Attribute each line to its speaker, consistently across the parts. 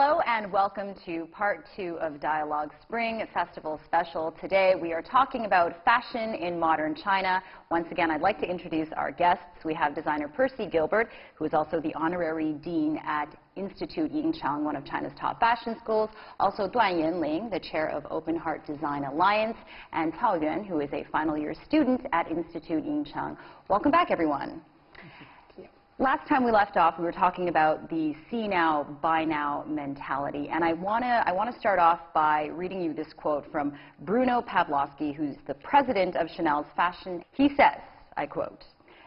Speaker 1: Hello and welcome to part 2 of Dialogue Spring Festival Special. Today we are talking about fashion in modern China. Once again, I'd like to introduce our guests. We have designer Percy Gilbert, who is also the honorary dean at Institute Yingchang, one of China's top fashion schools. Also Duan Yanling, the chair of Open Heart Design Alliance, and Cao Yuan, who is a final year student at Institute Yingchang. Welcome back, everyone. Last time we left off, we were talking about the see now, buy now mentality. And I want to start off by reading you this quote from Bruno Pavlovsky, who's the president of Chanel's fashion. He says, I quote,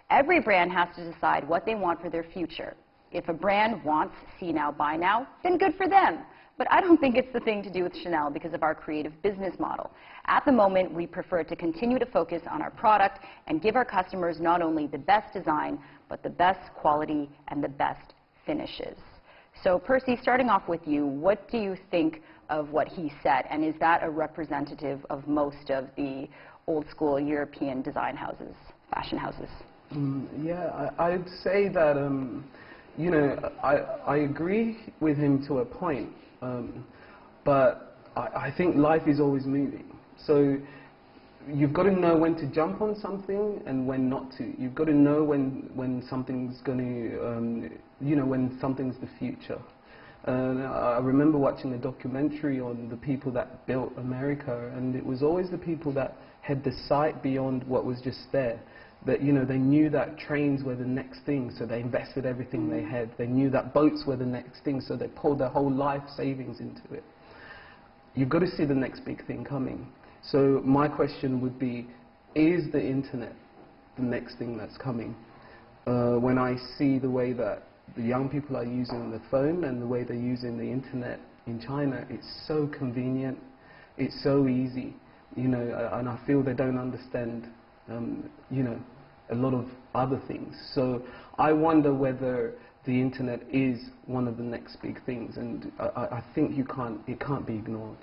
Speaker 1: "Every brand has to decide what they want for their future. If a brand wants see now, buy now, then good for them. But I don't think it's the thing to do with Chanel because of our creative business model. At the moment, we prefer to continue to focus on our product and give our customers not only the best design, but the best quality and the best finishes." So Percy, starting off with you, what do you think of what he said? And is that a representative of most of the old school European design houses, fashion houses?
Speaker 2: Yeah, I'd say that, you know, I agree with him to a point. But I think life is always moving. So you've got to know when to jump on something and when not to. You've got to know when something's going to, you know, when something's the future. I remember watching a documentary on the people that built America, and it was always the people that had the sight beyond what was just there. That, you know, they knew that trains were the next thing, so they invested everything they had. They knew that boats were the next thing, so they poured their whole life savings into it. You've got to see the next big thing coming. So my question would be, is the internet the next thing that's coming? When I see the way that the young people are using the phone and the way they're using the internet in China, it's so convenient, it's so easy, you know, and I feel they don't understand you know, a lot of other things. So I wonder whether the internet is one of the next big things, and I think it can't be ignored.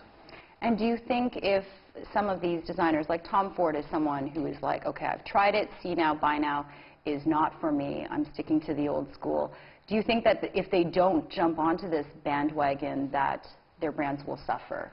Speaker 1: And do you think if some of these designers, like Tom Ford is someone who is like, okay, I've tried it, see now, buy now is not for me, I'm sticking to the old school. Do you think that if they don't jump onto this bandwagon that their brands will suffer?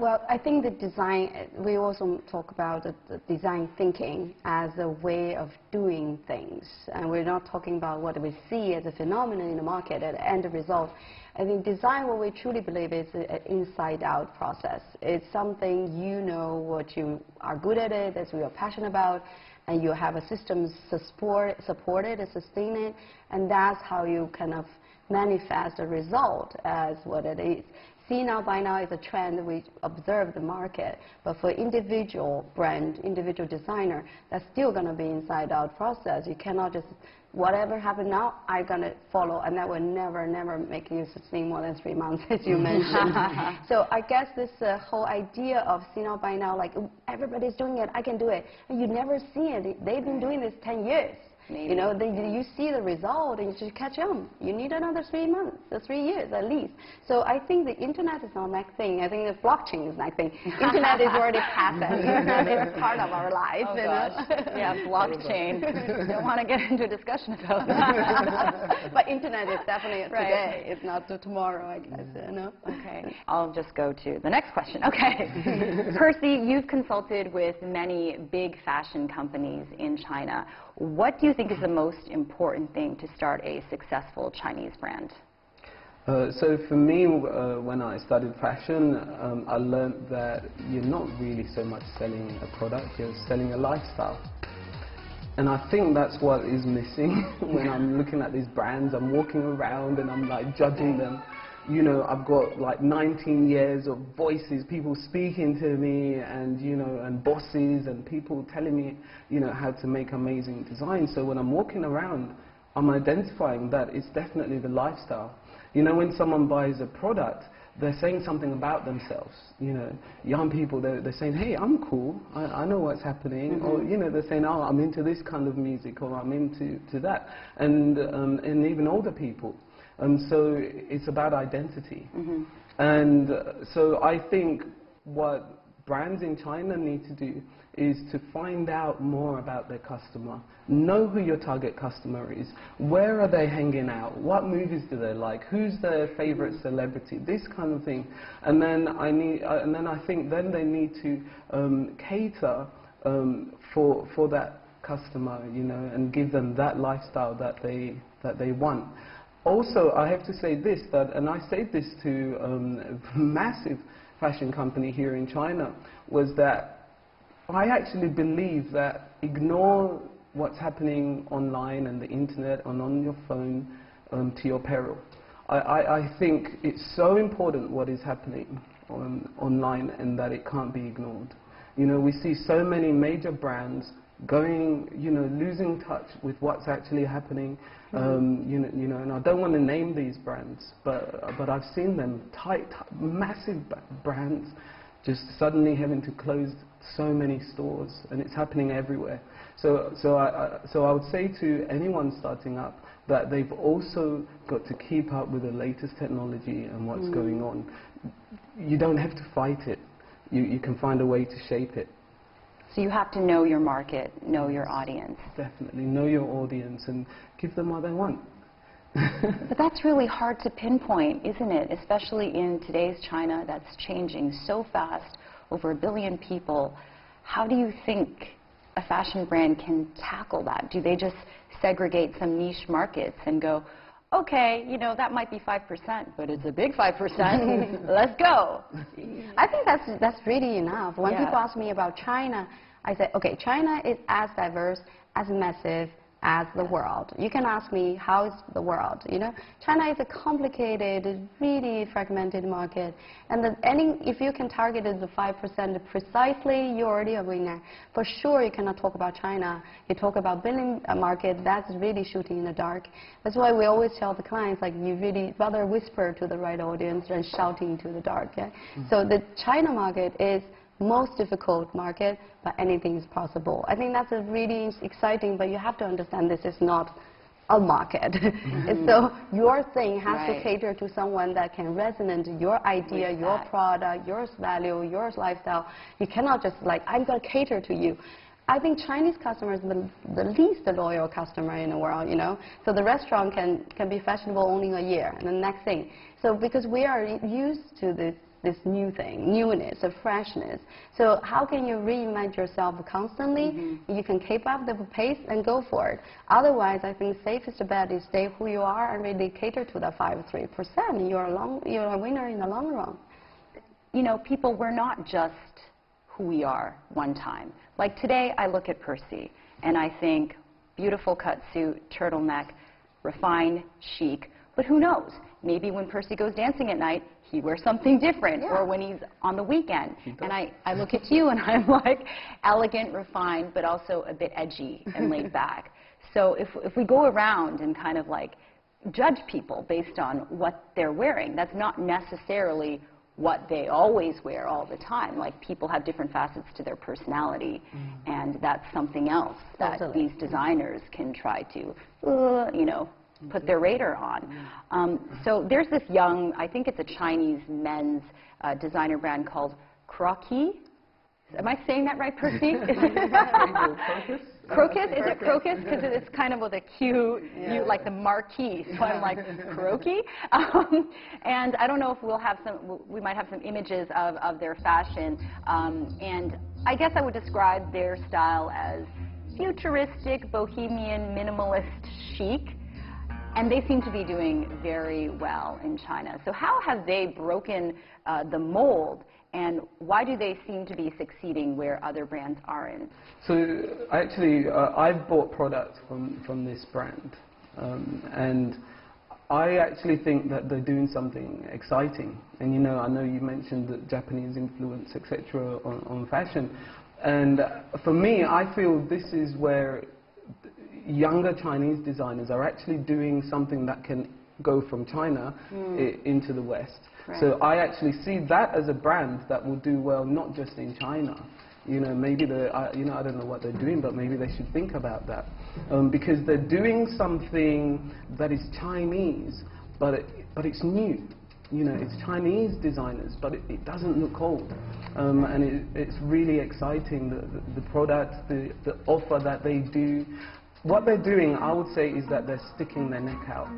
Speaker 3: Well, I think the design, we also talk about the design thinking as a way of doing things. And we're not talking about what we see as a phenomenon in the market at the end result. I think design, what we truly believe, is an inside-out process. It's something you know what you are good at it, that you are passionate about, and you have a system support it and sustain it, and that's how you kind of manifest the result as what it is. See now, buy now is a trend. We observe the market, but for individual brand, individual designer, that's still going to be inside-out process. You cannot just, whatever happened now, I'm going to follow, and that will never make you sustain more than 3 months, as you mentioned. So I guess this whole idea of see now, buy now, like everybody's doing it, I can do it, and you never see it. They've been doing this 10 years. Maybe. You know, you see the result and you should catch on. You need another 3 months, 3 years at least. So I think the internet is not next thing. I think the blockchain is next thing. Internet is already past that. Internet is part of our life.
Speaker 1: Oh, gosh. Yeah, blockchain. Don't want to get into a discussion about that.
Speaker 3: But internet is definitely today. It's not tomorrow, I guess. You know?
Speaker 1: Okay. I'll just go to the next question. Okay. Percy, you've consulted with many big fashion companies in China. What do you think is the most important thing to start a successful Chinese brand?
Speaker 2: So for me, when I studied fashion, I learned that you're not really so much selling a product, you're selling a lifestyle. And I think that's what is missing when I'm looking at these brands. I'm walking around and I'm like judging them. You know, I've got like 19 years of voices, people speaking to me, and, you know, and bosses and people telling me, you know, how to make amazing designs. So when I'm walking around, I'm identifying that it's definitely the lifestyle. You know, when someone buys a product, they're saying something about themselves. You know, young people, they're saying, hey, I'm cool, I know what's happening. Or, you know, they're saying, oh, I'm into this kind of music, or I'm into that. And even older people. So it's about identity. And so I think what brands in China need to do is to find out more about their customer, know who your target customer is, where are they hanging out, what movies do they like, who's their favorite celebrity, this kind of thing. And then I think then they need to cater for that customer, you know, and give them that lifestyle that they want. Also, I have to say this, and I said this to a massive fashion company here in China, was that I actually believe that ignore what's happening online and the internet and on your phone to your peril. I think it's so important what is happening online, and that it can't be ignored. You know, we see so many major brands going, you know, losing touch with what's actually happening. You know, and I don't want to name these brands, but I've seen them, massive brands, just suddenly having to close so many stores, and it's happening everywhere. So I would say to anyone starting up that they've also got to keep up with the latest technology and what's going on. You don't have to fight it. You can find a way to shape it.
Speaker 1: So you have to know your market, know your audience.
Speaker 2: Definitely, know your audience and give them what they want.
Speaker 1: But that's really hard to pinpoint, isn't it? Especially in today's China that's changing so fast, over 1 billion people. How do you think a fashion brand can tackle that? Do they just segregate some niche markets and go, okay, you know, that might be 5%, but it's a big 5%. Let's go.
Speaker 3: I think that's really enough. When people ask me about China, I say, okay, China is as diverse, as massive as the world. You can ask me, how is the world? You know, China is a complicated, really fragmented market, and if you can target the 5% precisely, you already are a winner. For sure, you cannot talk about China. You talk about billion market, that's really shooting in the dark. That's why we always tell the clients, like, you really rather whisper to the right audience than shouting to the dark. Yeah? So the China market is most difficult market, but anything is possible. I think that's a really exciting, but you have to understand this is not a market. So your thing has to cater to someone that can resonate your idea, your product, your value, your lifestyle. You cannot just like, I'm going to cater to you. I think Chinese customers are the least loyal customer in the world, you know. So the restaurant can be fashionable only a year, and the next thing. So because we are used to this new thing, newness, of freshness. So how can you reinvent yourself constantly? You can keep up the pace and go for it. Otherwise, I think safest bet is stay who you are and really cater to the 5-3%. You're a winner in the long run.
Speaker 1: You know, people, we're not just who we are one time. Like today, I look at Percy, and I think beautiful cut suit, turtleneck, refined, chic. But who knows? Maybe when Percy goes dancing at night, he wears something different, or when he's on the weekend. And I look at you and I'm like elegant, refined, but also a bit edgy and laid back. So if we go around and kind of like judge people based on what they're wearing, that's not necessarily what they always wear all the time. Like, people have different facets to their personality, and that's something else that these designers can try to, you know, put their radar on. So there's this young, I think it's a Chinese men's designer brand called Croquis. Am I saying that right, Percy? Crocus? Is it Crocus? Because it's kind of with a Q, like the marquee. So I'm like, Croquis? And I don't know if we'll have we might have some images of their fashion. And I guess I would describe their style as futuristic, bohemian, minimalist, chic. And they seem to be doing very well in China. So how have they broken the mold, and why do they seem to be succeeding where other brands aren't? So
Speaker 2: actually, I've bought products from this brand, and I actually think that they're doing something exciting. And you know, I know you mentioned the Japanese influence, etc., on fashion. And for me, I feel this is where younger Chinese designers are actually doing something that can go from China into the West. Right. So I actually see that as a brand that will do well, not just in China. You know, maybe you know, I don't know what they're doing, but maybe they should think about that, because they're doing something that is Chinese, but it's new. you know, it's Chinese designers, but it doesn't look old. And it's really exciting, the product, the offer that they do. What they're doing, I would say, is that they're sticking their neck out.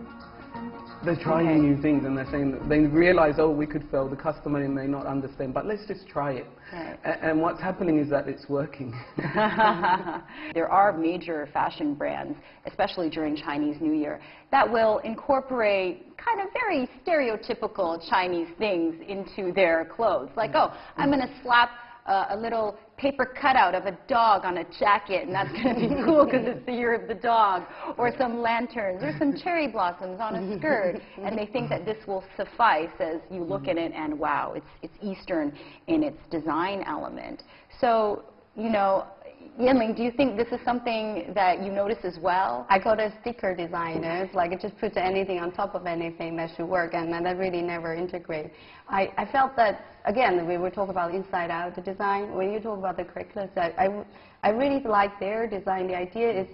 Speaker 2: They're trying new things, and they're saying that they realize, oh, we could fail, the customer may not understand, but let's just try it. Right. And what's happening is that it's working.
Speaker 1: There are major fashion brands, especially during Chinese New Year, that will incorporate kind of very stereotypical Chinese things into their clothes. Like, oh, I'm going to slap a little paper cutout of a dog on a jacket, and that's going to be cool because it's the year of the dog, or some lanterns, or some cherry blossoms on a skirt, and they think that this will suffice as you look at it and, wow, it's Eastern in its design element. So, you know, Yanling, do you think this is something that you notice as well?
Speaker 3: I call it sticker designers, like it just puts anything on top of anything that should work, and that really never integrate. I felt that, again, we were talking about inside-out design. When you talk about the curriculum, I really like their design. The idea is,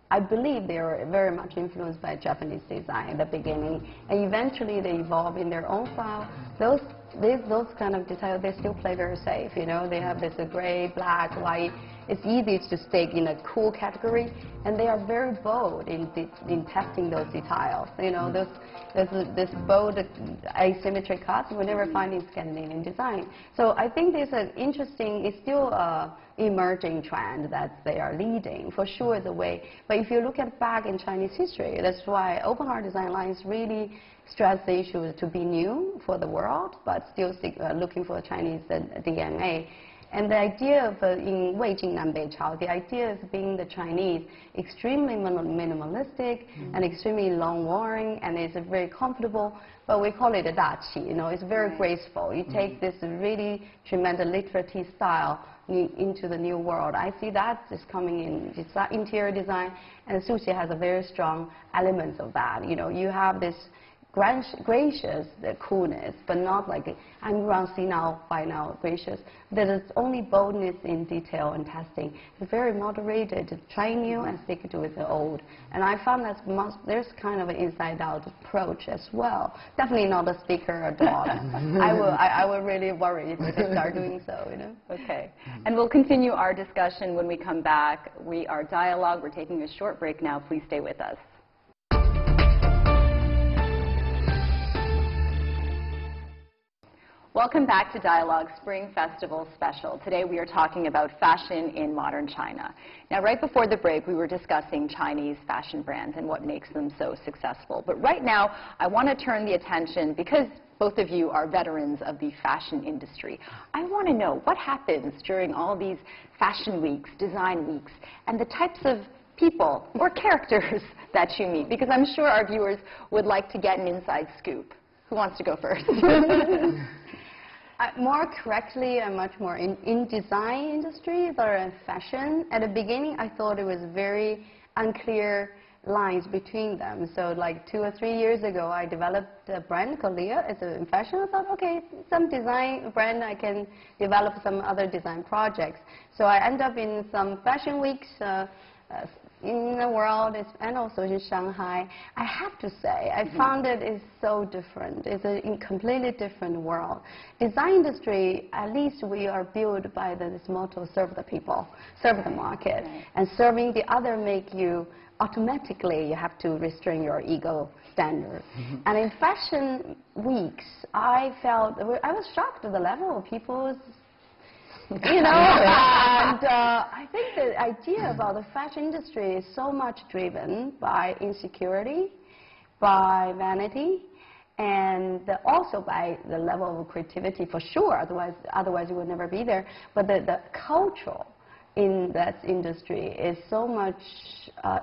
Speaker 3: I believe they were very much influenced by Japanese design at the beginning, and eventually they evolve in their own style. Those kind of design, they still play very safe, you know. They have this gray, black, white. It's easy to stay in a cool category, and they are very bold in testing those details. You know, this bold asymmetric cuts we never find in Scandinavian design. So I think there's an interesting, it's still an emerging trend that they are leading, for sure, the way. But if you look at back in Chinese history, that's why open heart design lines really stress the issue to be new for the world, but still looking for Chinese DNA. And the idea of, in Weijing Nanbei Chao, the idea of being the Chinese, extremely minimalistic and extremely long-wearing, and it's very comfortable, but we call it a dachi, you know, it's very graceful. You take this really tremendous literary style into the new world. I see that is coming in interior design, and sushi has a very strong elements of that. You know, you have this gracious coolness, but not like I'm around senile by now gracious. There is only boldness in detail and testing. It's very moderated, try new and stick to the old. And I found that there's kind of an inside-out approach as well. Definitely not a sticker or dog. I will really worry if they start doing so, you know.
Speaker 1: Okay. And we'll continue our discussion when we come back. We are Dialogue. We're taking a short break now. Please stay with us. Welcome back to Dialogue Spring Festival Special. Today we are talking about fashion in modern China. Now, right before the break, we were discussing Chinese fashion brands and what makes them so successful. But right now, I want to turn the attention, because both of you are veterans of the fashion industry. I want to know what happens during all these fashion weeks, design weeks, and the types of people or characters that you meet, because I'm sure our viewers would like to get an inside scoop. Who wants to go first?
Speaker 3: More correctly, I'm much more in design industry than in fashion. At the beginning, I thought it was very unclear lines between them. So like 2 or 3 years ago, I developed a brand called Leah. It's in fashion. I thought, okay, some design brand, I can develop some other design projects. So I end up in some fashion weeks in the world, and also in Shanghai. I have to say, I found it is so different. It's a completely different world. Design industry, at least we are built by this motto, serve the people, serve the market. And serving the other make you, automatically, you have to restrain your ego standard. And in fashion weeks, I was shocked at the level of people's, you know, and I think the idea about the fashion industry is so much driven by insecurity, by vanity, and also by the level of creativity, for sure. Otherwise you would never be there. But the culture in that industry is so much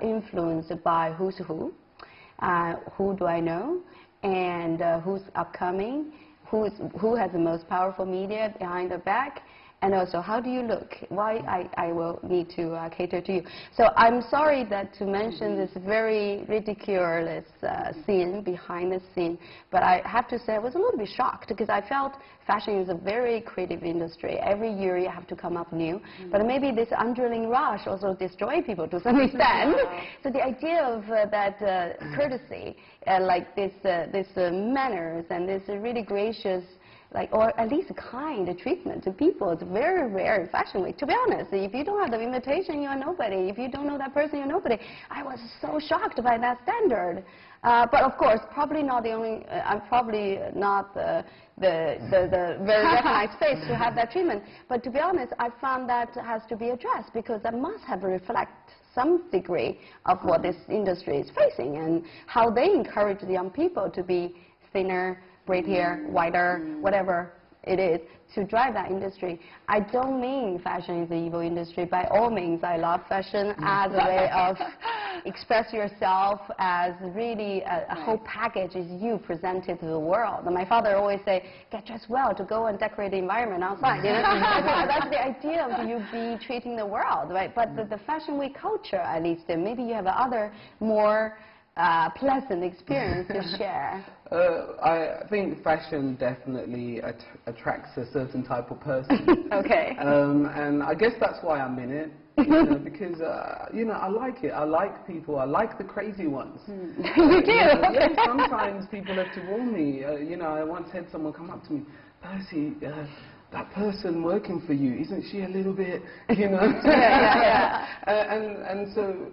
Speaker 3: influenced by who's who do I know, and who's upcoming, who has the most powerful media behind their back. And also, how do you look? Why I will need to cater to you. So I'm sorry that to mention this very ridiculous scene behind the scene, but I have to say I was a little bit shocked because I felt fashion is a very creative industry. Every year you have to come up new, but maybe this underling rush also destroy people to some extent. So the idea of that courtesy, like this manners and this really gracious, like, or at least kind treatment to people. It's very rare in Fashion Week. To be honest, if you don't have the invitation, you're nobody. If you don't know that person, you're nobody. I was so shocked by that standard. But of course, probably not the only. I'm probably not the very recognized face to have that treatment. But to be honest, I found that has to be addressed because that must have reflect some degree of what this industry is facing and how they encourage the young people to be thinner, prettier, whiter, whatever it is, to drive that industry. I don't mean fashion is the evil industry. By all means, I love fashion as a way of express yourself, as really a whole package is you presented to the world. And my father always say, get dressed well to go and decorate the environment outside. You know? That's the idea of you be treating the world, right? But the Fashion Week culture, at least, maybe you have other more pleasant experience to share.
Speaker 2: I think fashion definitely attracts a certain type of person.
Speaker 1: Okay.
Speaker 2: And I guess that's why I'm in it. You know, because, you know, I like it. I like people. I like the crazy ones.
Speaker 1: You do?
Speaker 2: Yeah, sometimes people have to warn me. You know, I once had someone come up to me, Percy, that person working for you, isn't she a little bit, you know? And so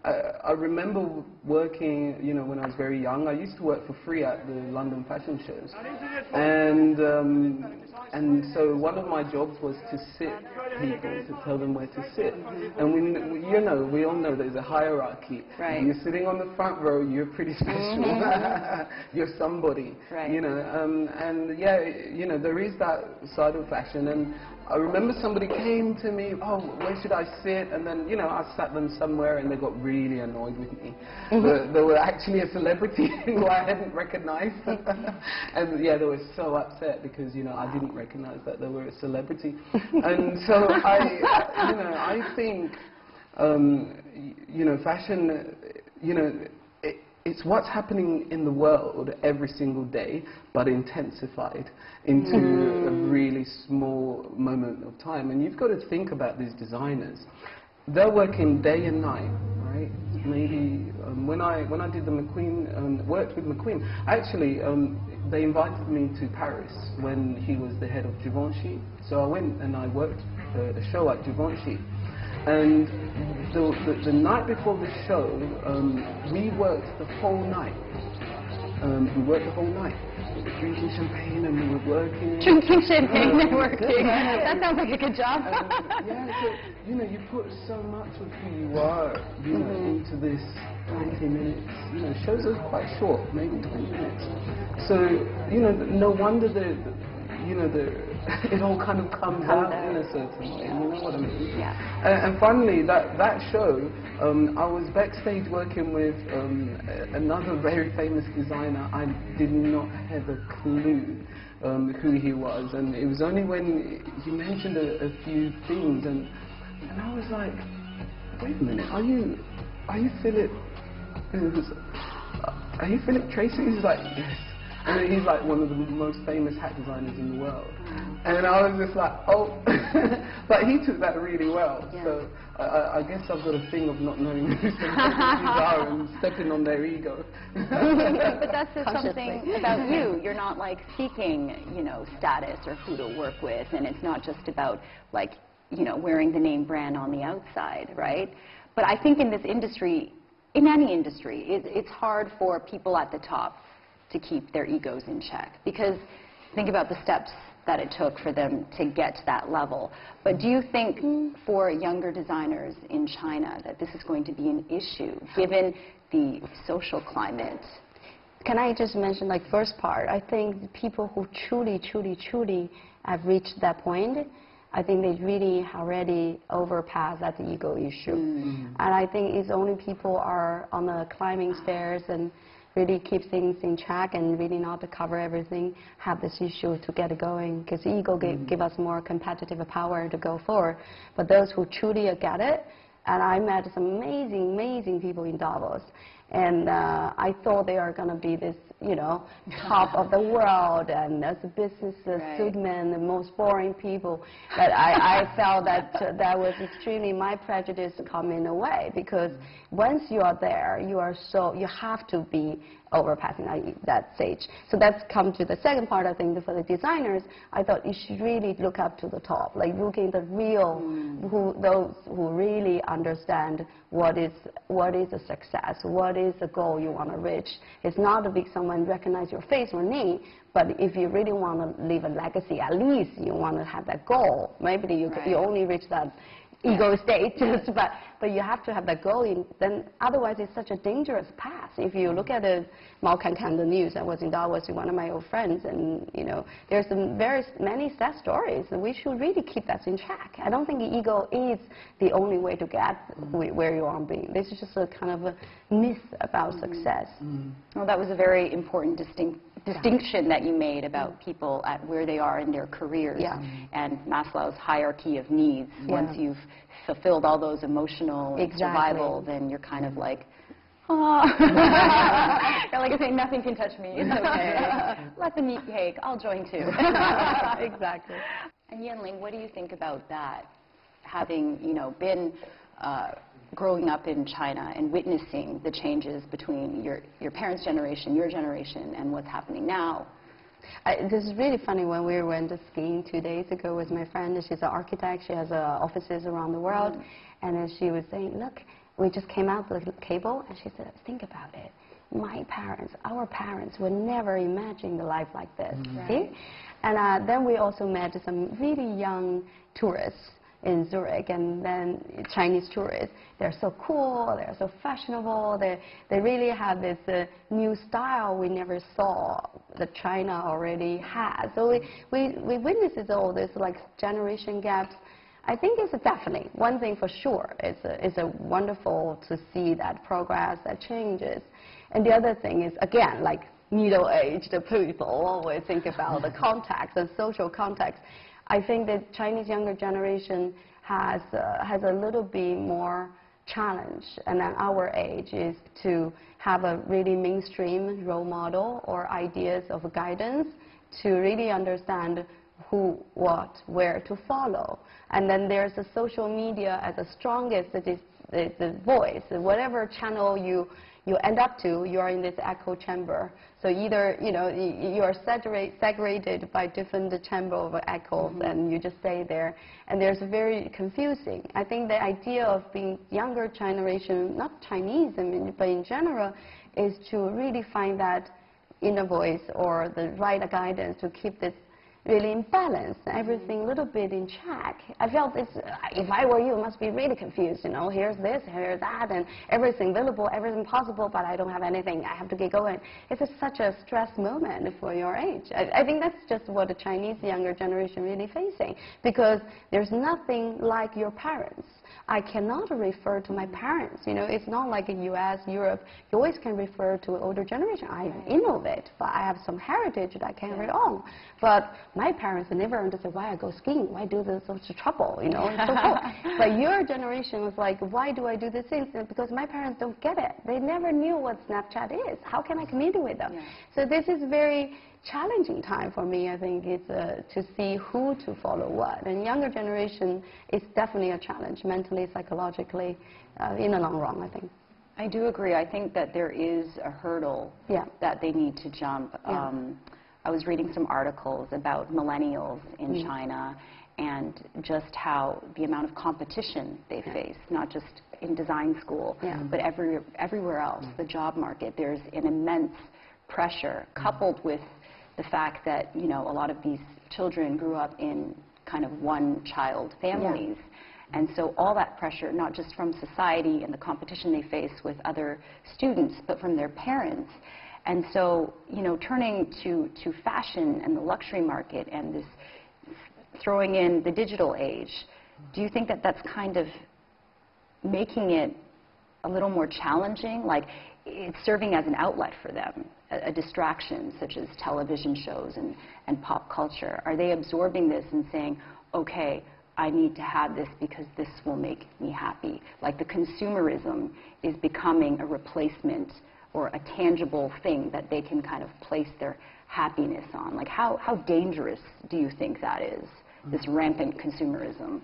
Speaker 2: I remember working, you know, when I was very young. I used to work for free at the London fashion shows. And so one of my jobs was to sit people, to tell them where to sit. And you know, we all know there's a hierarchy.
Speaker 1: Right.
Speaker 2: You're sitting on the front row, you're pretty special. You're somebody.
Speaker 1: Right.
Speaker 2: You know, and yeah, you know, there is that side of fashion. And I remember somebody came to me, oh, where should I sit? And then, you know, I sat them somewhere and they got really annoyed with me. They were actually a celebrity who I hadn't recognized. And yeah, they were so upset because, you know, I didn't recognize that they were a celebrity. And so I think, you know, fashion, you know, it's what's happening in the world every single day, but intensified into a really small moment of time. And you've got to think about these designers. They're working day and night, right? Maybe when I did the McQueen, worked with McQueen, actually they invited me to Paris when he was the head of Givenchy. So I went and I worked a show at Givenchy. And the night before the show, we worked the whole night. We worked the whole night. We were drinking champagne and we were working.
Speaker 1: Drinking champagne and working. That sounds like a good job.
Speaker 2: Yeah, so, you know, you put so much of who you are, you know, into this 20 minutes. You know, shows are quite short, maybe 20 minutes. So, you know, no wonder it all kind of comes out in a certain way, you know what I mean?
Speaker 1: Yeah.
Speaker 2: And finally, that show, I was backstage working with another very famous designer. I did not have a clue who he was, and it was only when he mentioned a few things, and I was like, wait a minute, are you Philip? Are you Philip Tracy? He's like, yes. And he's like one of the most famous hat designers in the world. And I was just like, oh. But he took that really well. Yeah. So I guess I've got a thing of not knowing who celebrities are and stepping on their ego.
Speaker 1: But that's just something about you. You're not like seeking, you know, status or who to work with. And it's not just about like, you know, wearing the name brand on the outside, right? But I think in this industry, in any industry, it's hard for people at the top to keep their egos in check, because think about the steps that it took for them to get to that level. But do you think for younger designers in China that this is going to be an issue given the social climate?
Speaker 3: Can I just mention, like, first part, I think the people who truly have reached that point, I think they really already overpassed that ego issue. And I think it's only people are on the climbing stairs and really keep things in check and really not to cover everything, have this issue to get it going, because ego give us more competitive power to go forward. But those who truly get it, and I met some amazing, amazing people in Davos, and I thought they are going to be this, you know, top of the world, and as a business student, the most boring people. But I felt that that was extremely my prejudice coming away, because once you are there, you have to be overpassing that stage. So that's come to the second part. I think for the designers, I thought you should really look up to the top, like looking at the real, those who really understand what is a success, what is the goal you want to reach. It's not to be someone recognize your face or name, but if you really want to leave a legacy, at least you want to have that goal. Maybe you only reach that ego state, but you have to have that goal. Then otherwise, it's such a dangerous path. If you look at the the news, I was in Davos with one of my old friends, and you know, there's some many sad stories. And we should really keep that in check. I don't think ego is the only way to get where you want to be. This is just a kind of a myth about success.
Speaker 1: Well, that was a very important distinction that you made about people at where they are in their careers and Maslow's hierarchy of needs. Once you've fulfilled all those emotional and survival, then you're kind of like, oh. You're like saying, nothing can touch me. It's okay. Let them eat cake. I'll join too.
Speaker 3: Exactly.
Speaker 1: And Yanling, what do you think about that? Having, you know, been growing up in China and witnessing the changes between your parents' generation, your generation, and what's happening now.
Speaker 3: This is really funny. When we went skiing 2 days ago with my friend, she's an architect, she has offices around the world, and she was saying, look, we just came out with a cable, and she said, think about it. My parents, our parents would never imagine the life like this. See? And then we also met some really young tourists in Zurich, and then Chinese tourists. They're so cool, they're so fashionable, they really have this new style we never saw that China already has. So we witnessed all this like generation gaps. I think it's definitely one thing for sure. It's a wonderful to see that progress, that changes. And the other thing is, again, like middle-aged people always think about the context and social context. I think that Chinese younger generation has a little bit more challenge, and at our age is to have a really mainstream role model or ideas of guidance to really understand who, what, where to follow. And then there's the social media as the strongest, the voice. Whatever channel you end up to, you are in this echo chamber. So either, you know, you are segregated by different chamber of echoes, and you just stay there. And there's very confusing. I think the idea of being younger generation, not Chinese, I mean, but in general, is to really find that inner voice or the right guidance to keep this really in balance, everything a little bit in check. I felt this, if I were you, I must be really confused, you know, here's this, here's that, and everything available, everything possible, but I don't have anything, I have to get going. It's such a stress moment for your age. I think that's just what the Chinese younger generation really facing, because there's nothing like your parents. I cannot refer to my parents. You know, it's not like in U.S., Europe. You always can refer to older generation. I innovate, but I have some heritage that I carry on. But my parents never understood why I go skiing. Why do this such trouble? You know, it's so cool. But your generation was like, why do I do these things? Because my parents don't get it. They never knew what Snapchat is. How can I communicate with them? So this is very challenging time for me. I think it's to see who to follow what. And younger generation is definitely a challenge, mentally, psychologically, in the long run, I think.
Speaker 1: I do agree. I think that there is a hurdle that they need to jump. I was reading some articles about millennials in China and just how the amount of competition they face, not just in design school, but everywhere else, the job market. There's an immense pressure coupled with the fact that, you know, a lot of these children grew up in kind of one-child families. And so all that pressure, not just from society and the competition they face with other students, but from their parents. And so, you know, turning to fashion and the luxury market and this throwing in the digital age, do you think that that's kind of making it a little more challenging? Like, it's serving as an outlet for them, a distraction such as television shows and pop culture. Are they absorbing this and saying, okay, I need to have this because this will make me happy? Like the consumerism is becoming a replacement or a tangible thing that they can kind of place their happiness on. Like how dangerous do you think that is, this rampant consumerism?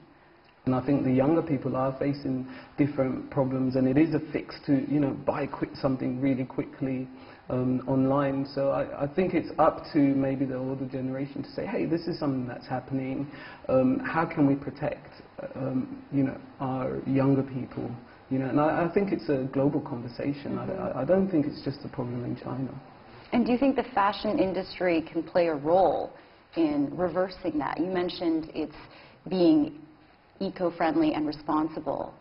Speaker 2: And I think the younger people are facing different problems, and it is a fix to, you know, buy something really quickly online. So I think it's up to maybe the older generation to say, hey, this is something that's happening. How can we protect, you know, our younger people? You know, and I think it's a global conversation. I don't think it's just a problem in China.
Speaker 1: And do you think the fashion industry can play a role in reversing that? You mentioned it's being eco-friendly and responsible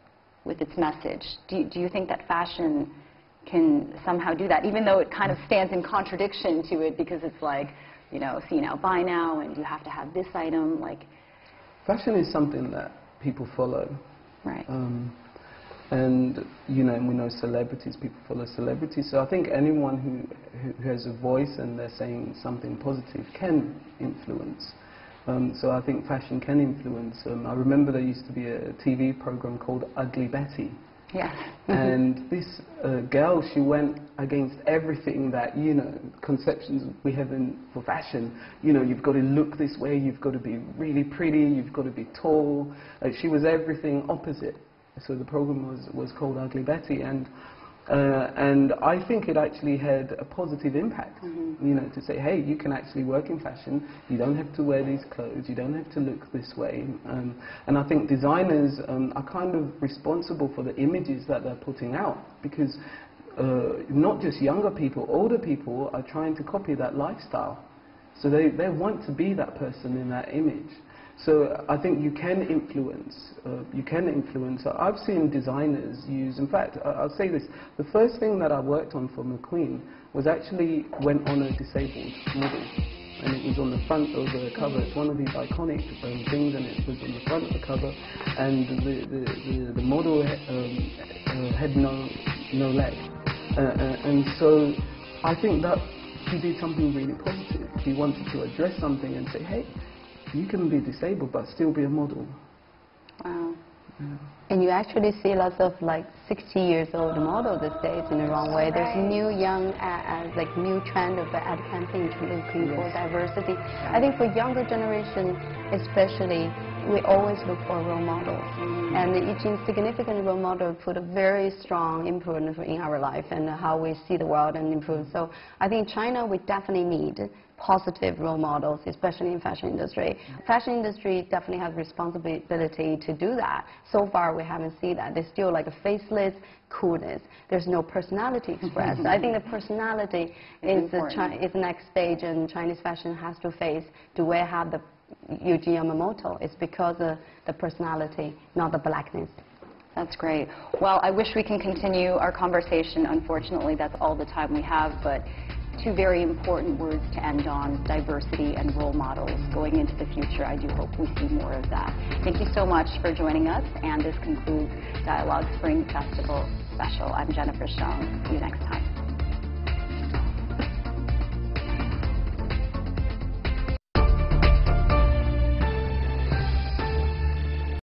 Speaker 1: with its message. Do you think that fashion can somehow do that, even though it kind of stands in contradiction to it because it's like, you know, see now, buy now, and you have to have this item? Like,
Speaker 2: fashion is something that people follow.
Speaker 1: Right.
Speaker 2: And, you know, we know celebrities, people follow celebrities. So I think anyone who has a voice and they're saying something positive can influence. So I think fashion can influence. I remember there used to be a TV program called Ugly Betty.
Speaker 1: Yes.
Speaker 2: And this girl, she went against everything that, you know, conceptions we have for fashion. You know, you've got to look this way, you've got to be really pretty, you've got to be tall. She was everything opposite. So the program was called Ugly Betty, and I think it actually had a positive impact, you know, to say, hey, you can actually work in fashion, you don't have to wear these clothes, you don't have to look this way. And I think designers are kind of responsible for the images that they're putting out, because not just younger people, older people are trying to copy that lifestyle. So they want to be that person in that image. So I think you can influence. I've seen designers use, in fact, I'll say this, the first thing that I worked on for McQueen was actually went on a disabled model. And it was on the front of the cover. It's one of these iconic things, and it was on the front of the cover. And the model had no leg. And so I think that he did something really positive. He wanted to address something and say, hey, you can be disabled but still be a model.
Speaker 3: Wow.
Speaker 2: Yeah.
Speaker 3: And you actually see lots of like 60 years old models these days in the wrong way. There's new new trend of ad campaign looking for diversity. I think for younger generation especially, we always look for role models. And each insignificant role model put a very strong imprint in our life and how we see the world and improve. So I think China, we definitely need positive role models, especially in fashion industry. Fashion industry definitely has responsibility to do that. So far, we haven't seen that. There's still like a faceless coolness. There's no personality expressed. I think the personality is the next stage, and Chinese fashion has to face. Do we have the Yuji Yamamoto? It's because of the personality, not the blackness.
Speaker 1: That's great. Well, I wish we can continue our conversation. Unfortunately, that's all the time we have, but two very important words to end on: diversity and role models. Going into the future, I do hope we see more of that. Thank you so much for joining us, and this concludes Dialogue Spring Festival Special. I'm Jennifer Shong. See you next time.